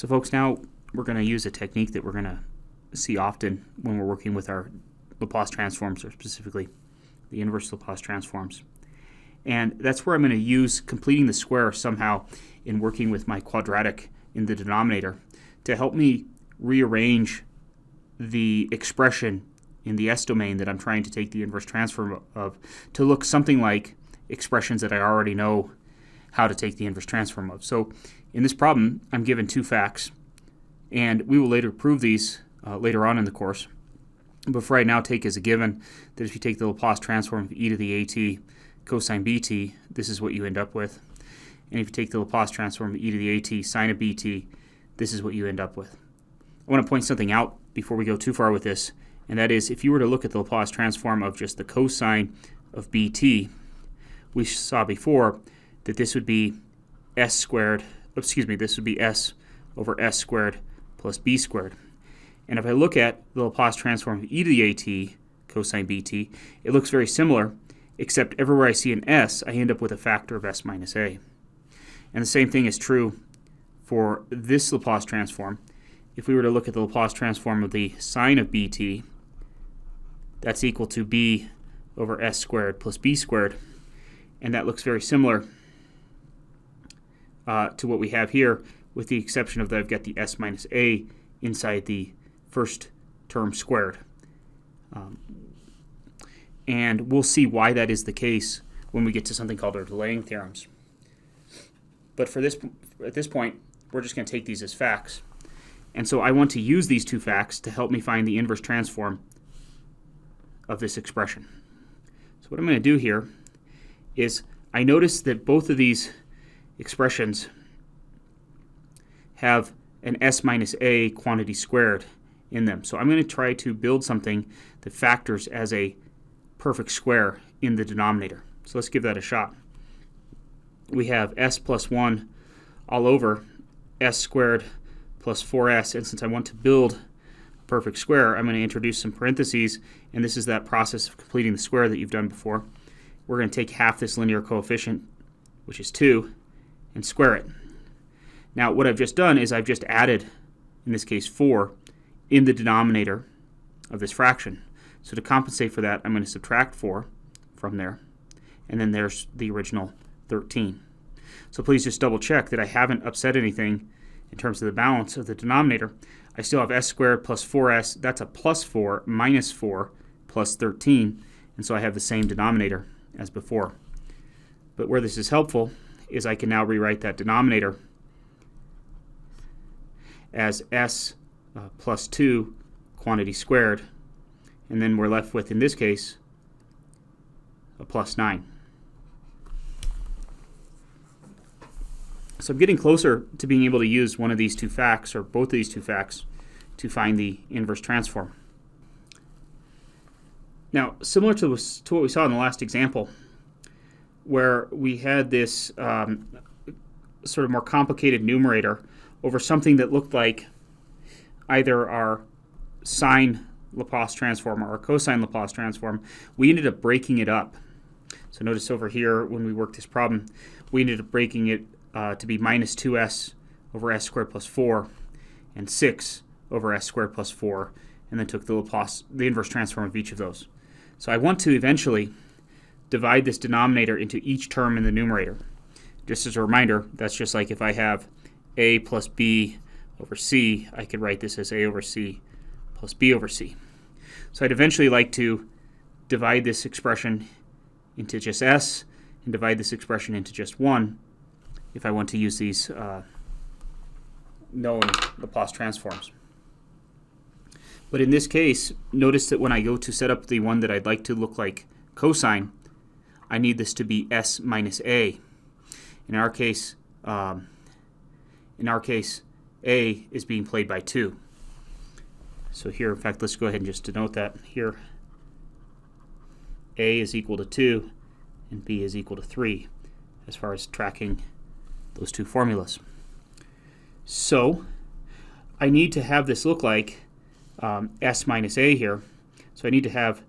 So folks, now we're going to use a technique that we're going to see often when we're working with our Laplace transforms, or specifically the inverse Laplace transforms. And that's where I'm going to use completing the square somehow in working with my quadratic in the denominator to help me rearrange the expression in the S domain that I'm trying to take the inverse transform of to look something like expressions that I already know how to take the inverse transform of. So in this problem, I'm given two facts, and we will later prove these later on in the course. But for right now, take as a given that if you take the Laplace transform of e to the at cosine bt, this is what you end up with. And if you take the Laplace transform of e to the at sine of bt, this is what you end up with. I want to point something out before we go too far with this, and that is if you were to look at the Laplace transform of just the cosine of bt, we saw before that this would be s squared, this would be s over s squared plus b squared. And if I look at the Laplace transform of e to the at cosine bt, it looks very similar, except everywhere I see an s, I end up with a factor of s minus a. And the same thing is true for this Laplace transform. If we were to look at the Laplace transform of the sine of bt, that's equal to b over s squared plus b squared. And that looks very similar to what we have here, with the exception of that I've got the s minus a inside the first term squared. And we'll see why that is the case when we get to something called our delaying theorems. But at this point, we're just going to take these as facts. And so I want to use these two facts to help me find the inverse transform of this expression. So what I'm going to do here is I notice that both of these expressions have an s minus a quantity squared in them. So I'm going to try to build something that factors as a perfect square in the denominator. So let's give that a shot. We have s plus 1 all over s squared plus 4s, and since I want to build a perfect square, I'm going to introduce some parentheses, and this is that process of completing the square that you've done before. We're going to take half this linear coefficient, which is 2, and square it. Now what I've just done is I've just added, in this case 4, in the denominator of this fraction. So to compensate for that, I'm going to subtract 4 from there, and then there's the original 13. So please just double check that I haven't upset anything in terms of the balance of the denominator. I still have s squared plus 4s, that's a plus 4 minus 4 plus 13, and so I have the same denominator as before. But where this is helpful is I can now rewrite that denominator as s plus 2 quantity squared, and then we're left with, in this case, a plus 9. So I'm getting closer to being able to use one of these two facts, or both of these two facts, to find the inverse transform. Now, similar to what we saw in the last example, where we had this sort of more complicated numerator over something that looked like either our sine Laplace transform or our cosine Laplace transform, we ended up breaking it up. So notice over here when we worked this problem, we ended up breaking it to be minus 2s over s squared plus 4 and 6 over s squared plus 4, and then took the inverse transform of each of those. So I want to eventually divide this denominator into each term in the numerator. Just as a reminder, that's just like if I have a plus b over c, I could write this as a over c plus b over c. So I'd eventually like to divide this expression into just s and divide this expression into just 1 if I want to use these known Laplace transforms. But in this case, notice that when I go to set up the one that I'd like to look like cosine, I need this to be s minus a. In our case, a is being played by 2. So here, in fact, let's go ahead and just denote that here. A is equal to 2 and b is equal to 3 as far as tracking those two formulas. So I need to have this look like s minus a here. So I need to have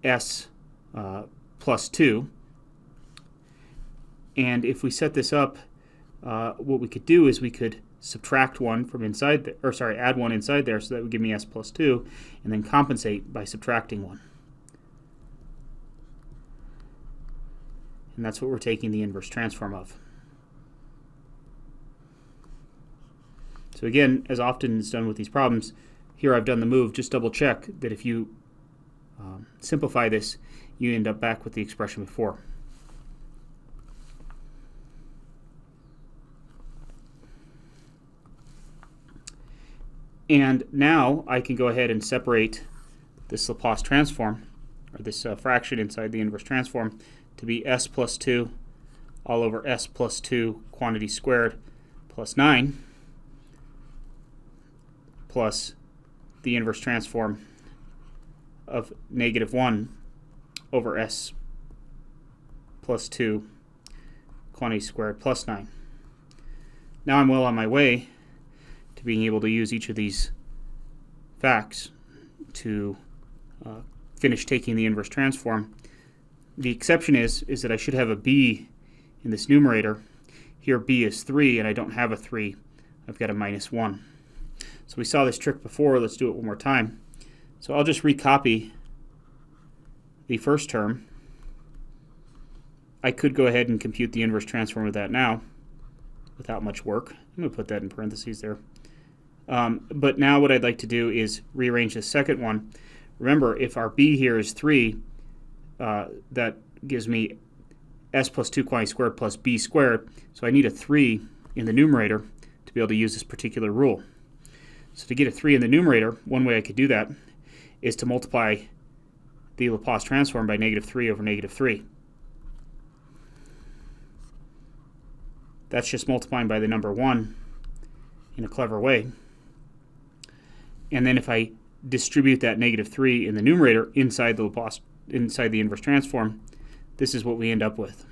s plus 2. And if we set this up what we could do is we could subtract one from inside, add one inside there, so that would give me s plus 2, and then compensate by subtracting one. And that's what we're taking the inverse transform of. So again, as often is done with these problems, here I've done the move. Just double check that if you simplify this, you end up back with the expression before. And now I can go ahead and separate this Laplace transform, or this fraction inside the inverse transform, to be s plus 2 all over s plus 2 quantity squared plus 9 plus the inverse transform of negative 1 over s plus 2 quantity squared plus 9. Now I'm well on my way to being able to use each of these facts to finish taking the inverse transform. The exception is that I should have a b in this numerator. Here b is 3, and I don't have a 3. I've got a minus 1. So we saw this trick before. Let's do it one more time. So I'll just recopy the first term. I could go ahead and compute the inverse transform of that now without much work. I'm going to put that in parentheses there. But now what I'd like to do is rearrange the second one. Remember, if our b here is 3, that gives me s plus 2 quantity squared plus b squared. So I need a 3 in the numerator to be able to use this particular rule. So to get a 3 in the numerator, one way I could do that is to multiply the Laplace transform by negative 3 over negative 3. That's just multiplying by the number 1 in a clever way. And then if I distribute that negative 3 in the numerator inside the inverse transform, this is what we end up with.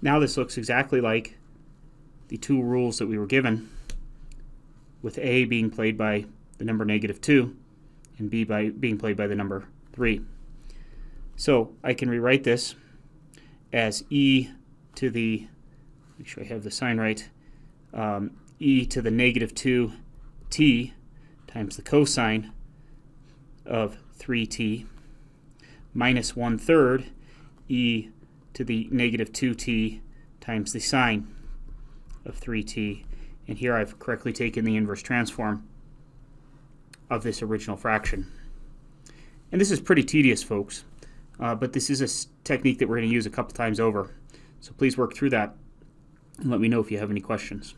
Now this looks exactly like the two rules that we were given, with a being played by the number negative 2 and b being played by the number 3. So I can rewrite this as e to the, make sure I have the sign right, e to the negative 2t times the cosine of 3t minus 1/3 e to the negative 2t times the sine of 3t. And here I've correctly taken the inverse transform of this original fraction. And this is pretty tedious, folks, but this is a technique that we're going to use a couple times over. So please work through that and let me know if you have any questions.